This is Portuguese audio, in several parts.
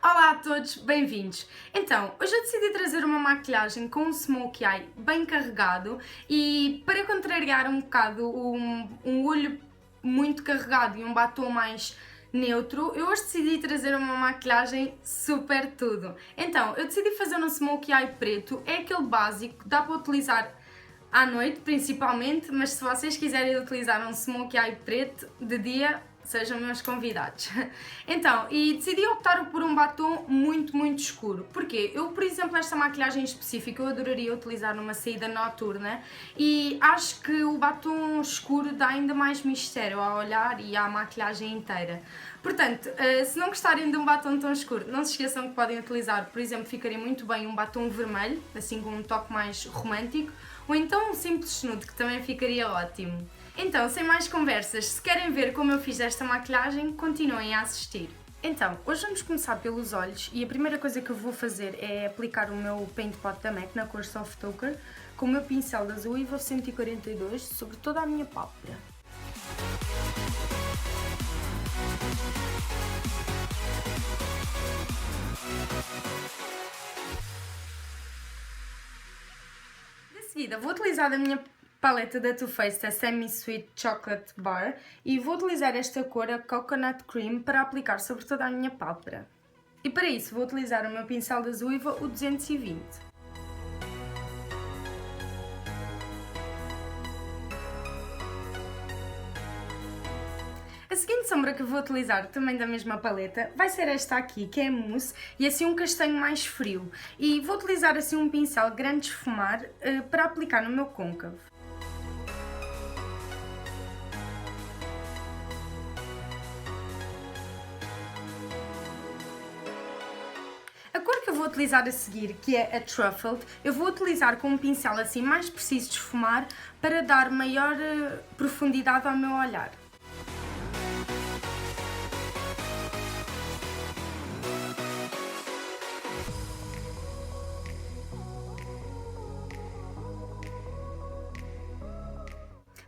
Olá a todos, bem-vindos! Então, hoje eu decidi trazer uma maquilhagem com um smokey eye bem carregado e para contrariar um bocado um olho muito carregado e um batom mais neutro, eu hoje decidi trazer uma maquilhagem super tudo. Então, eu decidi fazer um smokey eye preto, é aquele básico, dá para utilizar à noite principalmente, mas se vocês quiserem utilizar um smokey eye preto de dia, sejam meus convidados. Então, e decidi optar por um batom muito escuro. Porquê? Eu, por exemplo, esta maquilhagem específica eu adoraria utilizar numa saída noturna e acho que o batom escuro dá ainda mais mistério ao olhar e à maquilhagem inteira. Portanto, se não gostarem de um batom tão escuro, não se esqueçam que podem utilizar, por exemplo, ficaria muito bem um batom vermelho, assim com um toque mais romântico, ou então um simples nude, que também ficaria ótimo. Então, sem mais conversas, se querem ver como eu fiz esta maquilhagem, continuem a assistir. Então, hoje vamos começar pelos olhos e a primeira coisa que eu vou fazer é aplicar o meu Paint Pot da MAC na cor Soft Ochre com o meu pincel da Zoeva 142 sobre toda a minha pálpebra. De seguida, vou utilizar a minha paleta da Too Faced, a Semi Sweet Chocolate Bar, e vou utilizar esta cor, a Coconut Cream, para aplicar sobre toda a minha pálpebra. E para isso vou utilizar o meu pincel da Zoeva, o 220. A seguinte sombra que eu vou utilizar, também da mesma paleta, vai ser esta aqui, que é mousse, e assim um castanho mais frio. E vou utilizar assim um pincel grande esfumar para aplicar no meu côncavo. A cor que eu vou utilizar a seguir, que é a Truffled, eu vou utilizar com um pincel assim mais preciso de esfumar para dar maior profundidade ao meu olhar.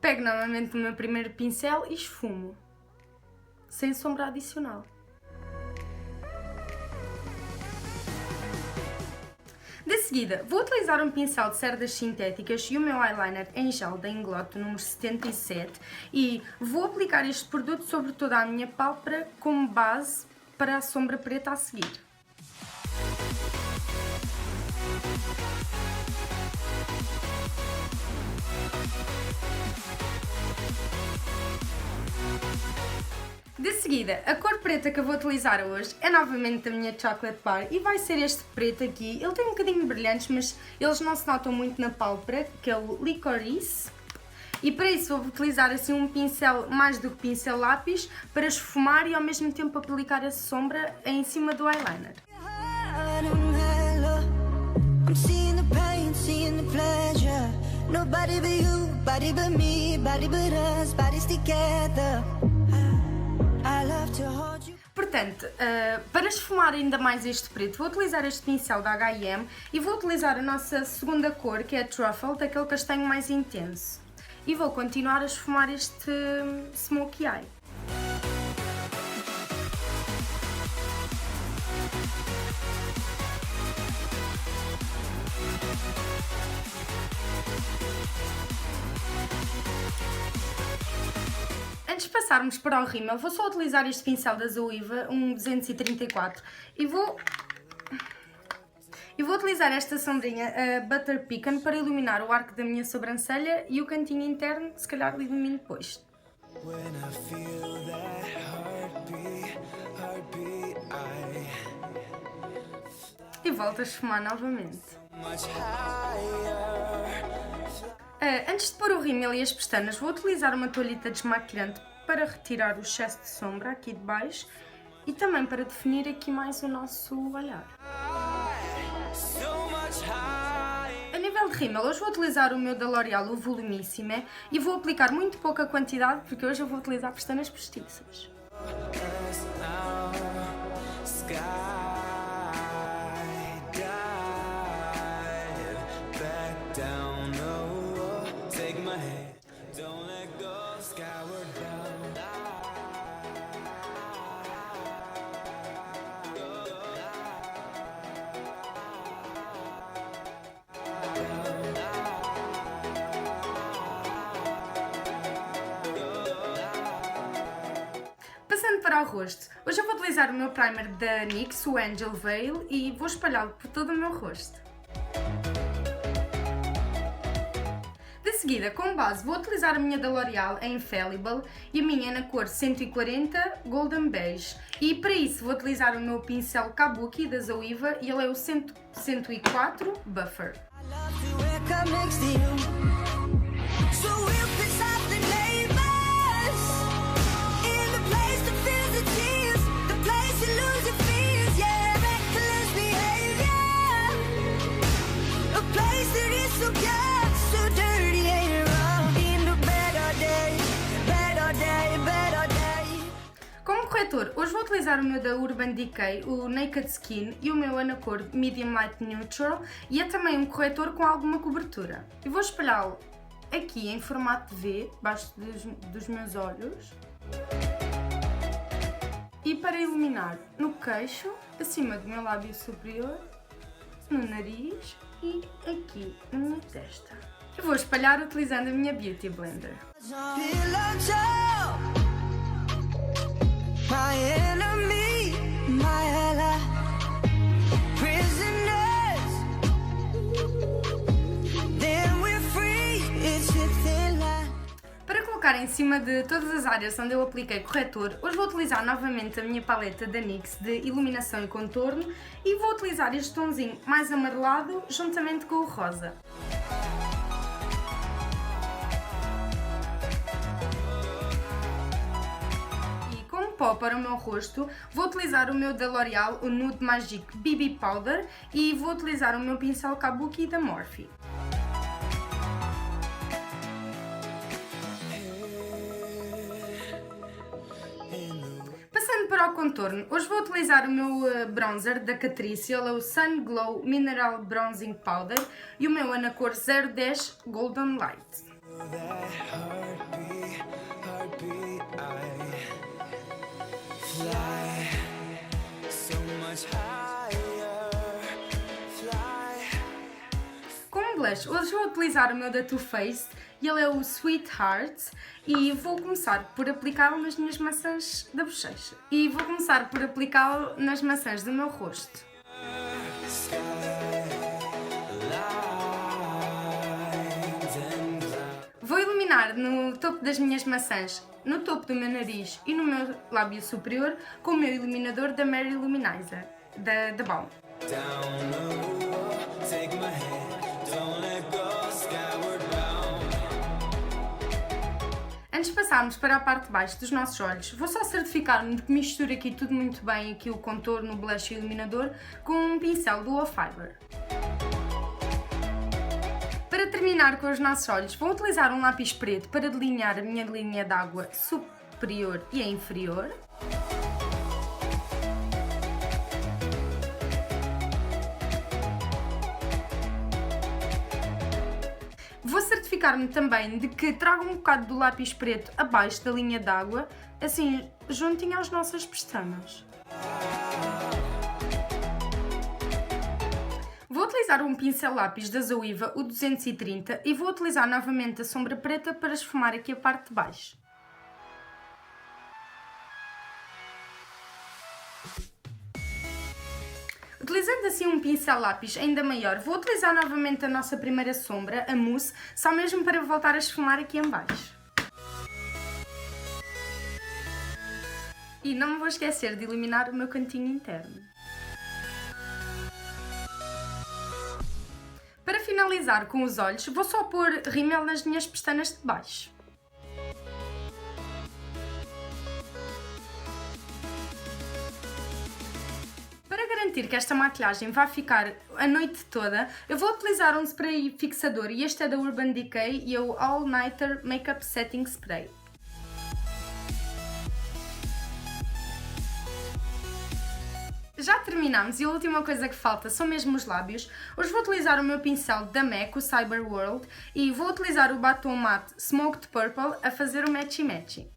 Pego novamente o meu primeiro pincel e esfumo, sem sombra adicional. De seguida, vou utilizar um pincel de cerdas sintéticas e o meu eyeliner em gel da Inglot número 77 e vou aplicar este produto sobre toda a minha pálpebra como base para a sombra preta a seguir. De seguida, a cor preta que eu vou utilizar hoje é novamente a minha Chocolate Bar e vai ser este preto aqui. Ele tem um bocadinho brilhantes, mas eles não se notam muito na pálpebra, que é o Licorice. E para isso vou utilizar assim um pincel mais do que pincel lápis para esfumar e ao mesmo tempo aplicar a sombra em cima do eyeliner. Portanto, para esfumar ainda mais este preto, vou utilizar este pincel da H&M e vou utilizar a nossa segunda cor, que é a Truffle, daquele castanho mais intenso. E vou continuar a esfumar este smokey eye. Antes de passarmos para o rímel, vou só utilizar este pincel da Zoeva, um 234, e vou utilizar esta sombrinha, a Butter Pecan, para iluminar o arco da minha sobrancelha e o cantinho interno, se calhar ilumino depois. E volto a esfumar novamente. Antes de pôr o rímel e as pestanas, vou utilizar uma toalhita desmaquilhante para retirar o excesso de sombra aqui de baixo e também para definir aqui mais o nosso olhar. A nível de rímel, hoje vou utilizar o meu da L'Oréal, o Volumissime, e vou aplicar muito pouca quantidade porque hoje eu vou utilizar pestanas postiças. para o rosto. Hoje eu vou utilizar o meu primer da NYX, o Angel Veil, e vou espalhá-lo por todo o meu rosto. De seguida, como base, vou utilizar a minha da L'Oreal, a Infallible, e a minha é na cor 140 Golden Beige. E para isso vou utilizar o meu pincel Kabuki da Zoeva e ele é o 104 Buffer. Como corretor, hoje vou utilizar o meu da Urban Decay, o Naked Skin, e o meu é na cor Medium Light Neutral e é também um corretor com alguma cobertura. E vou espalhá-lo aqui em formato de V, debaixo dos meus olhos. E para iluminar no queixo, acima do meu lábio superior, no nariz e aqui na minha testa. E vou espalhar utilizando a minha Beauty Blender. My enemy, my ally, prisoners, then we're free, it's a thin line. Para colocar em cima de todas as áreas onde eu apliquei corretor, hoje vou utilizar novamente a minha paleta da NYX de iluminação e contorno e vou utilizar este tonzinho mais amarelado juntamente com o rosa. Pó para o meu rosto, vou utilizar o meu da L'Oreal, o Nude Magic BB Powder, e vou utilizar o meu pincel Kabuki da Morphe. Passando para o contorno, hoje vou utilizar o meu bronzer da Catrice, ele é o Sun Glow Mineral Bronzing Powder e o meu é na cor 010 Golden Light. Como blush, hoje vou utilizar o meu da Too Faced e ele é o Sweetheart e vou começar por aplicá-lo nas minhas maçãs da bochecha e vou começar por aplicá-lo nas maçãs do meu rosto. Vou iluminar no topo das minhas maçãs, no topo do meu nariz e no meu lábio superior com o meu iluminador da Mary Luminizer, da Balm. Antes de passarmos para a parte de baixo dos nossos olhos, vou só certificar-me de que misturo aqui tudo muito bem, aqui o contorno, o blush e o iluminador, com um pincel Duo Fiber. Para terminar com os nossos olhos, vou utilizar um lápis preto para delinear a minha linha d'água superior e a inferior. Vou certificar-me também de que trago um bocado do lápis preto abaixo da linha d'água, assim, juntinho às nossas pestanas. Vou utilizar um pincel lápis da Zoeva, o 230, e vou utilizar novamente a sombra preta para esfumar aqui a parte de baixo. Utilizando assim um pincel lápis ainda maior, vou utilizar novamente a nossa primeira sombra, a mousse, só mesmo para voltar a esfumar aqui em baixo. E não me vou esquecer de iluminar o meu cantinho interno. Para finalizar com os olhos, vou só pôr rímel nas minhas pestanas de baixo. Para garantir que esta maquilhagem vai ficar a noite toda, eu vou utilizar um spray fixador e este é da Urban Decay e é o All Nighter Makeup Setting Spray. Já terminamos e a última coisa que falta são mesmo os lábios. Hoje vou utilizar o meu pincel da MAC, o Cyber World, e vou utilizar o batom mate Smoked Purple a fazer o matchy matchy.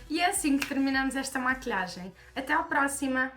E é assim que terminamos esta maquilhagem. Até à próxima!